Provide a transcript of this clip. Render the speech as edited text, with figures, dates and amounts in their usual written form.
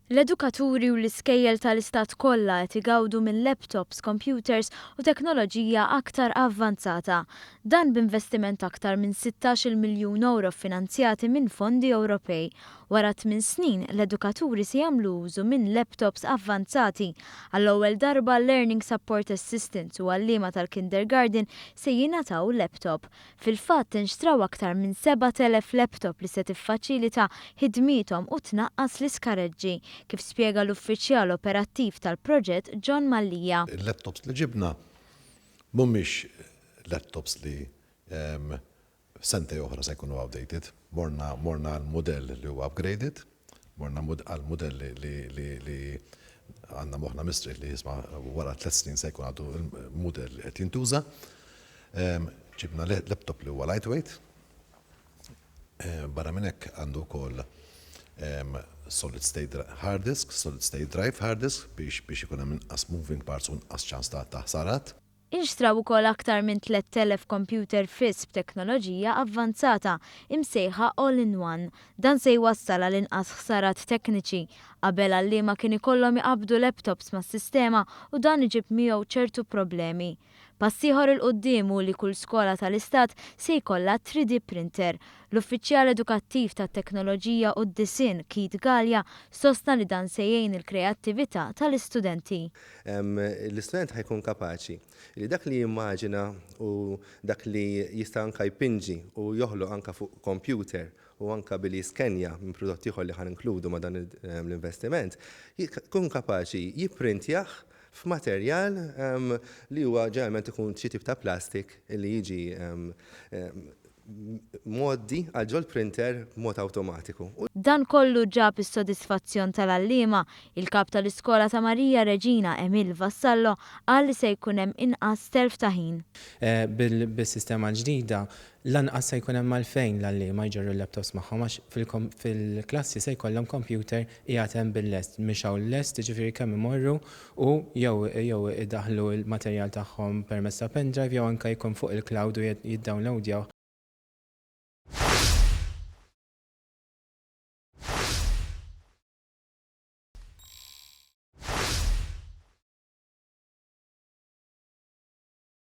L-edukaturi u l-iskejjel tal-istat kollha qed igawdu minn laptops, computers u teknoloġija aktar avvanzata. Dan b'investiment aktar minn 16 miljun euro finanzjati minn fondi Ewropej. Wara 8 snin, l-edukaturi se jagħmlu użu minn laptops avvanzati. Għall-ewwel darba Learning Support Assistants u għalliema tal-kindergarten se jingħataw laptop. Fil-fatt inxtraw aktar minn 7,000 laptop li se tiffaċilita ħidmithom u tnaqqas l-iskareġġi. Kif spjega l-uffiċjal operattiv tal-proġett John Mallija. Il-laptops li ġibna mhumiex laptops li sentej oħra se jkunu outdated. Morna għal-modell li huwa upgraded, morna għal-modell li għandna moħħna mistri li jisma' wara 3 snin se jkun għadu il-modell li qed jintuża. Ġibna laptop li huwa lightweight. Barra minn hekk għandu wkoll solid state hard disk, solid state drive hard disk biex ikun hemm inqas moving parts u nqas ċans ta' ħsarat. Inxtraw ukoll aktar minn 3,000 computer fiss b'teknoloġija avvanzata imsejħa all-in-one. Dan se jwassal għal inqas ħsarat tekniċi. Qabel għalliema kien ikollhom iqabdu laptops mas-sistema u dan iġib miegħu ċertu problemi. Pass ieħor il-qudiem hu li kull skola tal-istat se jkollha 3D printer. L-uffiċjal edukattiv tat-teknoloġija u d-disinn Kit Galja sostna li dan se jgħin il-kreattività tal-istudenti. L-istudent ħajkun kapaċi li dak li jimmaġina u dak li jista' anke jpinġi u joħloq anke fuq computer u anke billi skenja minn prodotti ieħor li ħan inkludu ma' dan l-investiment, jkun kapaċi jipprintjah f'materjal li huwa ġeneralment ikun xi tip ta' plastik li jiġi moddi għal ġol printer b'mod awtomatiku. Dan kollu ġab is-sodisfazzjon tal-għalliema. Il-kap tal-iskola ta' Marija Reġina Emil Vassallo qal li se jkun hemm inqas telf ta' ħin. Bis-sistema ġdida lanqas se jkun hemm għalfejn l-għalliema jġorru l-laptops magħhom għax fil-klassi se jkollhom computer qiegħed hemm bil-lest. Mixaw l-lest jiġifieri kemm imorru u jew idaħħlu l-materjal tagħhom permezz ta' pendrive jew anke jkun fuq il-cloud u jiddownloadjaw